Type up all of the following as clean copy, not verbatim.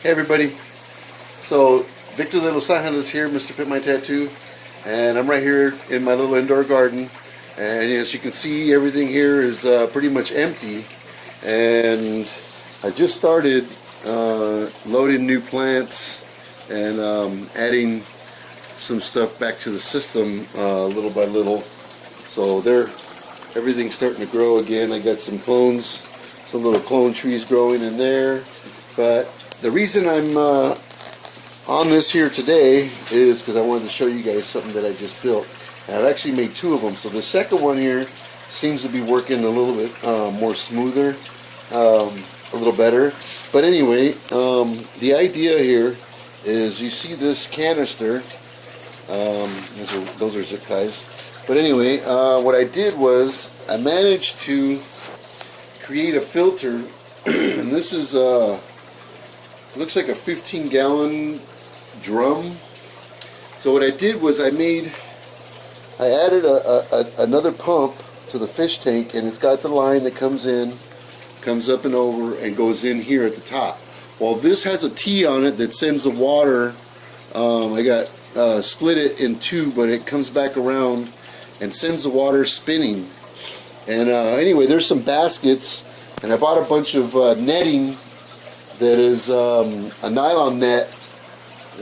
Hey everybody, so Victor the Little Sign is here, Mr.Pimpmytattoo, and I'm right here in my little indoor garden, and as you can see everything here is pretty much empty, and I just started loading new plants and adding some stuff back to the system little by little. So everything's starting to grow again. I got some clones, some little clone trees growing in there, but the reason I'm on this here today is because I wanted to show you guys something that I just built. And I've actually made two of them. So the second one here seems to be working a little bit more smoother, a little better. But anyway, the idea here is you see this canister. Those are zip ties. But anyway, what I did was I managed to create a filter, and this is looks like a 15-gallon drum. So what I did was I added another pump to the fish tank, and it's got the line that comes in, comes up and over, and goes in here at the top. Well, this has a T on it that sends the water. I got split it in two, but it comes back around and sends the water spinning. And anyway, there's some baskets, and I bought a bunch of netting that is a nylon net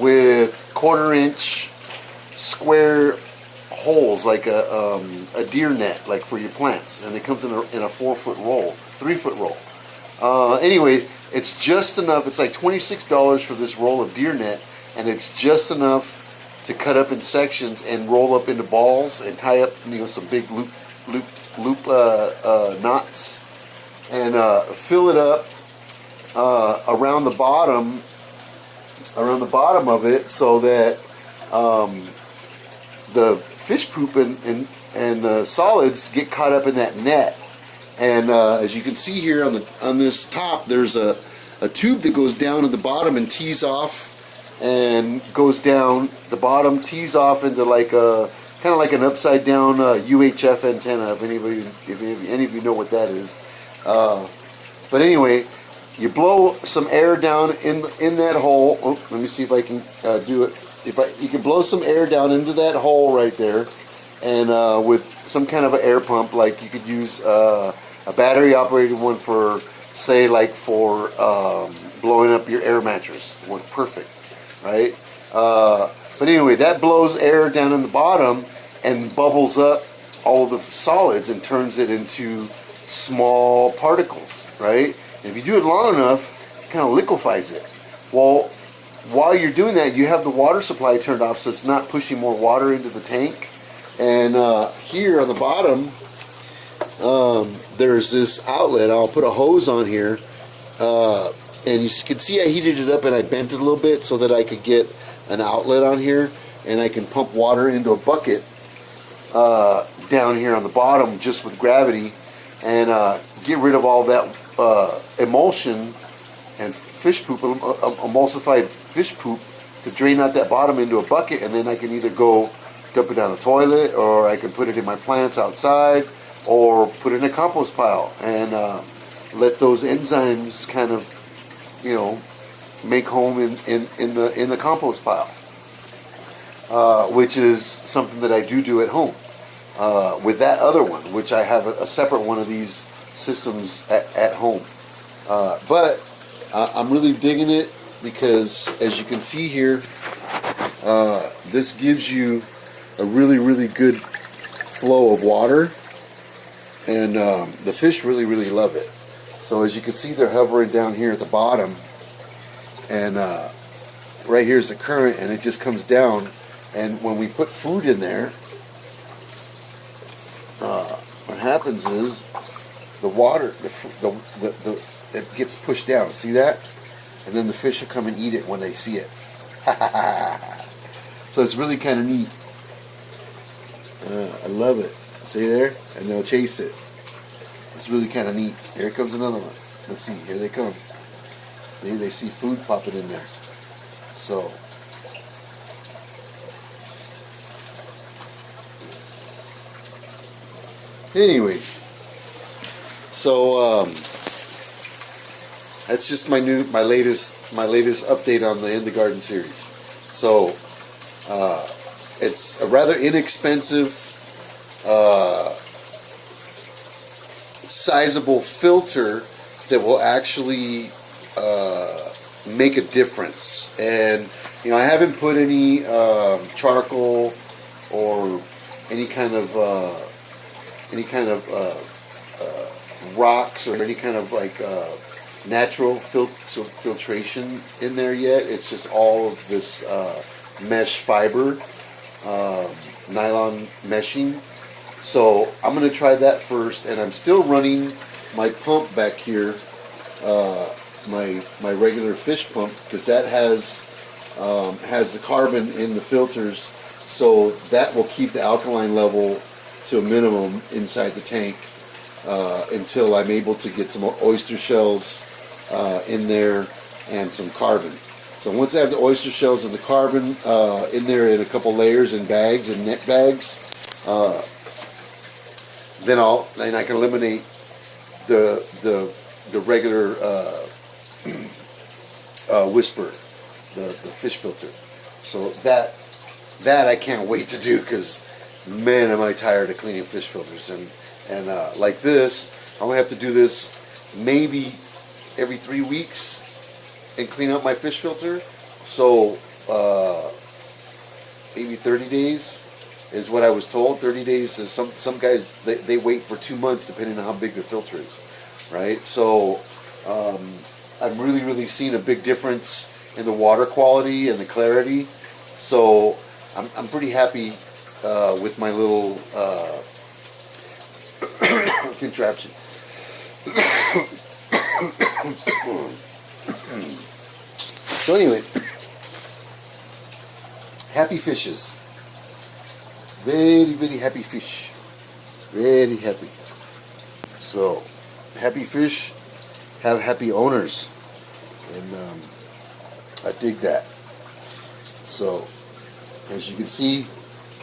with 1/4-inch square holes, like a deer net, like for your plants, and it comes in a 4-foot roll, 3-foot roll. Anyway, it's just enough. It's like $26 for this roll of deer net, and it's just enough to cut up in sections and roll up into balls and tie up, some big loop knots, and fill it up around the bottom of it, so that the fish poop and the solids get caught up in that net. And as you can see here on this top, there's a tube that goes down at the bottom and tees off, and goes down the bottom, tees off into like a kind of like an upside down UHF antenna. If any of you know what that is. But anyway, you blow some air down in that hole. Oh, let me see if I can do it. You can blow some air down into that hole right there, and with some kind of an air pump, like you could use a battery operated one for, say, like for blowing up your air mattress. It worked perfect, right? But anyway, that blows air down in the bottom and bubbles up all of the solids and turns it into small particles, right? And if you do it long enough, it kind of liquefies it. Well, while you're doing that, you have the water supply turned off, so it's not pushing more water into the tank. And here on the bottom, there's this outlet. I'll put a hose on here, and you can see I heated it up and I bent it a little bit so that I could get an outlet on here, and I can pump water into a bucket down here on the bottom just with gravity, and get rid of all that emulsion and fish poop, emulsified fish poop, to drain out that bottom into a bucket. And then I can either go dump it down the toilet, or I can put it in my plants outside, or put it in a compost pile and let those enzymes kind of, make home in the compost pile, which is something that I do at home with that other one, which I have a separate one of these systems at home. But I'm really digging it, because as you can see here, this gives you a really good flow of water, and the fish really love it. So as you can see, they're hovering down here at the bottom, and right here is the current, and it just comes down. And when we put food in there, what happens is the water, it gets pushed down. See that? And then the fish will come and eat it when they see it. So it's really kind of neat. I love it. See there? And they'll chase it. It's really kind of neat. Here comes another one. Let's see. Here they come. See, they see food popping in there. So anyway, so that's just my latest update on the In the Garden series. So it's a rather inexpensive, sizable filter that will actually make a difference. And I haven't put any charcoal or any kind of rocks or any kind of like natural filtration in there yet. It's just all of this mesh fiber, nylon meshing. So I'm going to try that first, and I'm still running my pump back here, my regular fish pump, because that has the carbon in the filters, so that will keep the alkaline level to a minimum inside the tank until I'm able to get some oyster shells in there and some carbon. So once I have the oyster shells and the carbon in there in a couple layers in bags and net bags, then I can eliminate the regular whisper, the fish filter. So that I can't wait to do, because man, am I tired of cleaning fish filters. And like this, I only have to do this maybe every 3 weeks and clean up my fish filter. So maybe 30 days is what I was told. 30 days. Some guys, they wait for 2 months depending on how big the filter is, right? So I'm really seeing a big difference in the water quality and the clarity. So I'm pretty happy with my little contraption. So anyway, happy fishes. Very happy fish. Very happy. So, happy fish have happy owners. And I dig that. So, as you can see,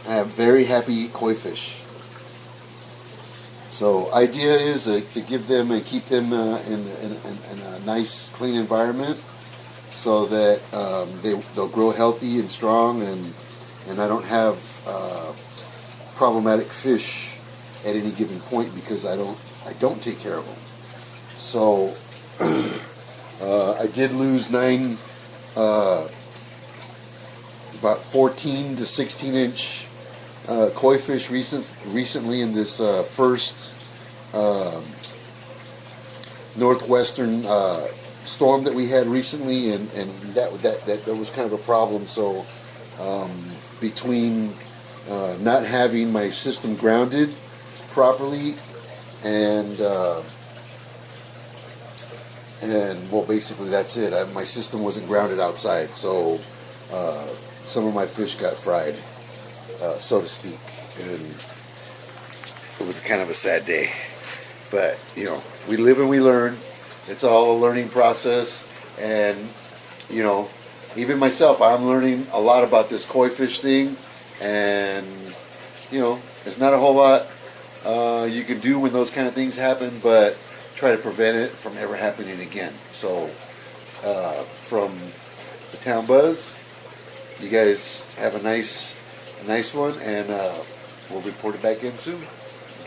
I have very happy koi fish. So, idea is to give them and keep them in a nice, clean environment, so that they'll grow healthy and strong, and I don't have problematic fish at any given point, because I don't take care of them. So I did lose about 14 to 16 inch koi fish recently in this first northwestern storm that we had recently, and that was kind of a problem. So between not having my system grounded properly and well, basically that's it. My system wasn't grounded outside, so some of my fish got fried, so to speak, and it was kind of a sad day. But we live and we learn. It's all a learning process, and even myself, I'm learning a lot about this koi fish thing, and there's not a whole lot you can do when those kind of things happen, but try to prevent it from ever happening again. So from the Town Buzz, you guys have a nice one, and we'll report it back in soon.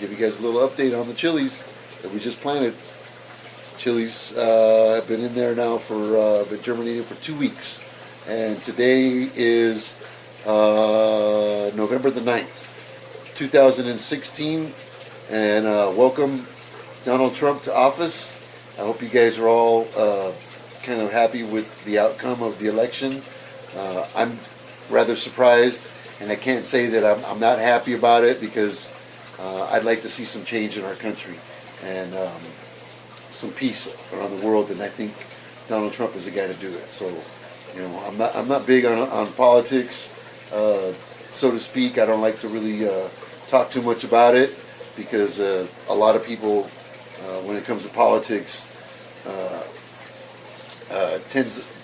Give you guys a little update on the chilies that we just planted. Chilies have been in there now for been germinating for 2 weeks, and today is November the 9th, 2016, and welcome Donald Trump to office. I hope you guys are all kind of happy with the outcome of the election. I'm rather surprised, and I can't say that I'm not happy about it, because I'd like to see some change in our country and some peace around the world, and I think Donald Trump is the guy to do it. So, I'm not big on politics, so to speak. I don't like to really talk too much about it, because a lot of people, when it comes to politics,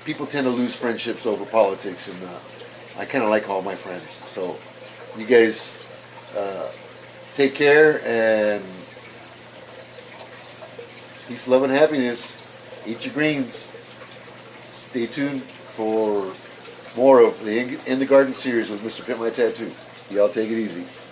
people tend to lose friendships over politics, and I kind of like all my friends. So, you guys take care, and peace, love, and happiness. Eat your greens. Stay tuned for more of the In the Garden series with Mr. Pimp My Tattoo. Y'all take it easy.